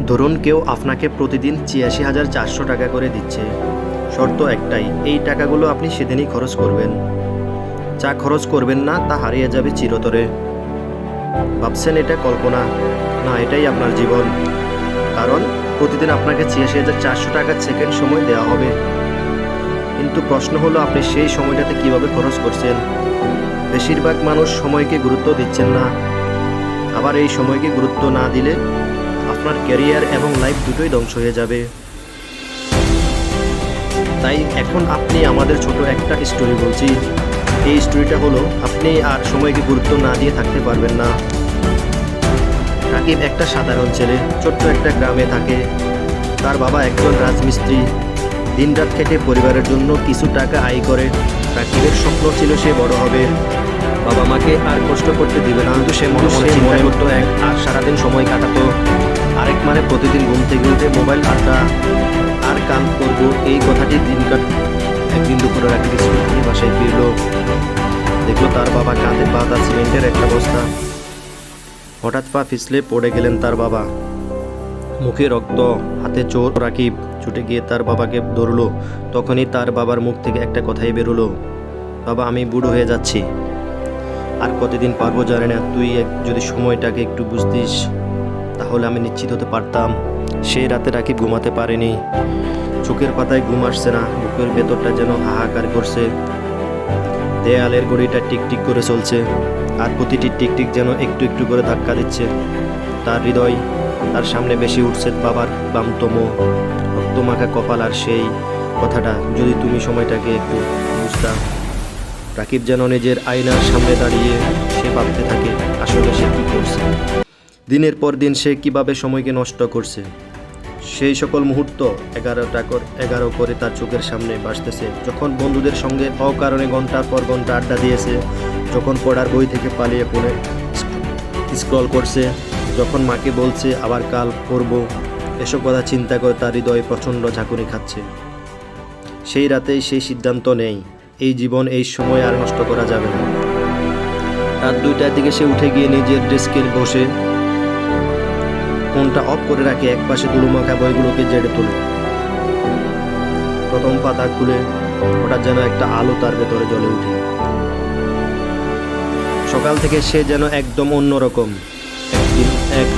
ধরুন কেউ আপনাকে প্রতিদিন ৮৬,৪০০ টাকা করে দিচ্ছে। শর্ত একটাই, এই টাকাগুলো আপনি সেদিনই খরচ করবেন। যা খরচ করবেন না তা হারিয়ে যাবে চিরতরে। ভাবছেন এটা কল্পনা? না, এটাই আপনার জীবন। কারণ প্রতিদিন আপনাকে ৮৬,৪০০ টাকার সেকেন্ড সময় দেওয়া হবে। কিন্তু প্রশ্ন হলো আপনি সেই সময়টাতে কিভাবে খরচ করছেন। বেশিরভাগ মানুষ সময়কে গুরুত্ব দিচ্ছেন না। আবার এই সময়কে গুরুত্ব না দিলে আপনার ক্যারিয়ার এবং লাইফ দুটোই ধ্বংস হয়ে যাবে। তাই এখন আপনি আমাদের ছোট একটা স্টোরি বলছি। এই স্টোরিটা হলো আপনি আর সময়কে গুরুত্ব না দিয়ে থাকতে পারবেন না। রাকিব একটা সাধারণ ছেলে, ছোট্ট একটা গ্রামে থাকে। তার বাবা একজন রাজমিস্ত্রি, দিনরাত খেটে পরিবারের জন্য কিছু টাকা আয় করে। রাকিবের স্বপ্ন ছিল সে বড় হবে, বাবা মাকে আর কষ্ট করতে দিবে না। কিন্তু সে মনে করতো আর সারাদিন সময় কাটাতো আরেক, মানে প্রতিদিন ঘুম থেকে উঠে মোবাইল আড্ডা আর কাম করবো, এই কথাটি দিন একদিন দুপুরে রাকিব স্কুল থেকে বাসায় ফিরল। দেখলো তার বাবা কাঁধে বাঁধা সিমেন্টের একটা বস্তা। হঠাৎ পা পিছলে পড়ে গেলেন তার বাবা, মুখে রক্ত, হাতে চোট। রাকিব ছুটে গিয়ে তার বাবাকে ধরল। তখনই তার বাবার মুখ থেকে একটা কথাই বেরোলো, বাবা আমি বুড়ো হয়ে যাচ্ছি, আর কতদিন পারবো জানি না। তুই যদি সময়টাকে একটু বুঝতিস তাহলে আমি নিশ্চিত হতে পারতাম। সেই রাতে রাকিব ঘুমাতে পারেনি। চোখের পাতায় ঘুম আসছে না, বুকের ভেতরটা যেন হাহাকার করছে। দেয়ালের গড়িটা টিকটিক করে চলছে, আর প্রতিটি টিকটিক যেন একটু একটু করে ধাক্কা দিচ্ছে তার হৃদয়। তার সামনে বেশি উঠছে বাবার বামতম রক্তমাখা কপাল আর সেই কথাটা, যদি তুমি সময়টাকে একটু বুঝতাম। রাকিব যেন নিজের আয়নার সামনে দাঁড়িয়ে সে ভাবতে থাকে আসলে সে কী করছে। দিনের পর দিন সে কিভাবে সময়কে নষ্ট করছে। সেই সকল মুহূর্ত 11 করে তার চোখের সামনে ভাসতেছে। যখন বন্ধুদের সঙ্গে অকারণে ঘন্টার পর ঘন্টা আড্ডা দিয়েছে, যখন পড়ার বই থেকে পালিয়ে পড়ে স্ক্রল করছে, যখন মাকে বলছে আবার কাল পড়ব, এসব কথা চিন্তা করে তার হৃদয়ে প্রচণ্ড ঝাঁকুনি খাচ্ছে। সেই রাতেই সেই সিদ্ধান্ত নেই, এই জীবন এই সময় আর নষ্ট করা যাবে না। রাত 2টার দিকে সে উঠে গিয়ে নিজের ডেস্কে বসে ফোনটা অফ করে রাখে, একপাশে ধুলোমাখা বইগুলোকে জেড়ে তোলে। প্রথম পাতা খুলে হঠাৎ যেন একটা আলো তার ভেতরে জ্বলে উঠে। সকাল থেকে সে যেন একদম অন্যরকম।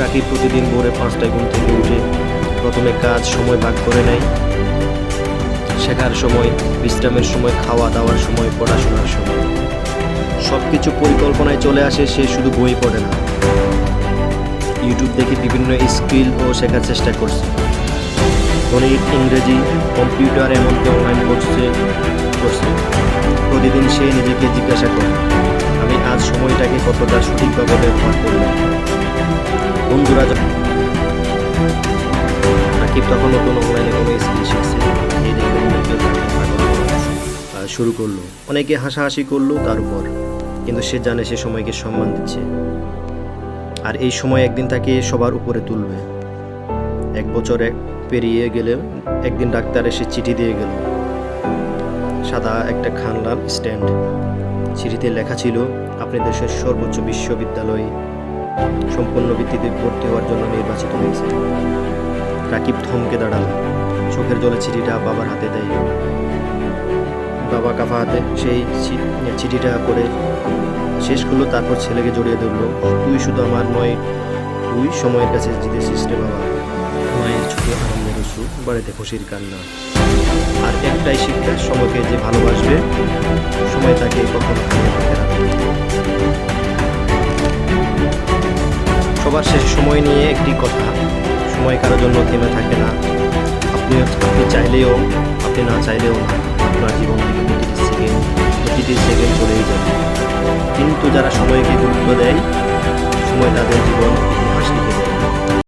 রাকিব প্রতিদিন ভোরে 5টায় ঘুম থেকে উঠে প্রথমে কাজ সময় ভাগ করে নেয়। শেখার সময়, বিশ্রামের সময়, খাওয়া দাওয়ার সময়, পড়াশোনার সময়, সব কিছু পরিকল্পনায় চলে আসে। সে শুধু বই পড়ে না, ইউটিউব দেখে বিভিন্ন স্কিল ও শেখার চেষ্টা করছে। গণিত, ইংরেজি, কম্পিউটার, এমনকি অনলাইন করছে। প্রতিদিন সে নিজেকে জিজ্ঞাসা করে আমি আজ সময়টাকে কতটা সঠিকভাবে ব্যবহার করলাম। বন্ধুরা, রাকিব তখন নতুন অনলাইনে কোনো স্কিল শিখছে, এই দেখে শুরু করলো। অনেকে হাসাহাসি করলো তার উপর, কিন্তু সে জানে সে সময়কে সম্মান দিচ্ছে, আর এই সময় একদিন তাকে সবার উপরে তুলবে। 1 বছর পেরিয়ে গেলে একদিন ডাক্তার এসে চিঠি দিয়ে গেল। সাদা একটা খানলাম স্ট্যান্ড, চিঠিতে লেখা ছিল আপনি দেশের সর্বোচ্চ বিশ্ববিদ্যালয়ে সম্পূর্ণ ভিত্তিতে ভর্তি হওয়ার জন্য নির্বাচিত হয়েছে। রাকিব থমকে দাঁড়াল, চোখের জলে চিঠিটা বাবার হাতে দেয়। বাবা কাফা হাতে সেই চিঠিটা পড়ে শেষ করলো, তারপর ছেলেকে জড়িয়ে ধরলো। তুই শুধু আমার নয়, তুই সময়ের কাছে জিতেছিস রে বাবা। মায়ের চোখে আনন্দের অশ্রু, বাড়িতে খুশির কান্না। আর একটাই শিক্ষা, সময়কে যে ভালোবাসবে সময় তাকে কখনো হারিয়ে যেতে রাখবে। সবার শেষে সময় নিয়ে একটি কথা, সময় কারোর জন্য থেমে থাকে না। আপনি চাইলেও, আপনি না চাইলেও না, আপনার জীবন থেকে প্রতিটি সেকেন্ড চলেই যাবে। কিন্তু যারা সময়কে গুরুত্ব দেয়, সময় তাদের জীবন ইতিহাস লিখে দেয়।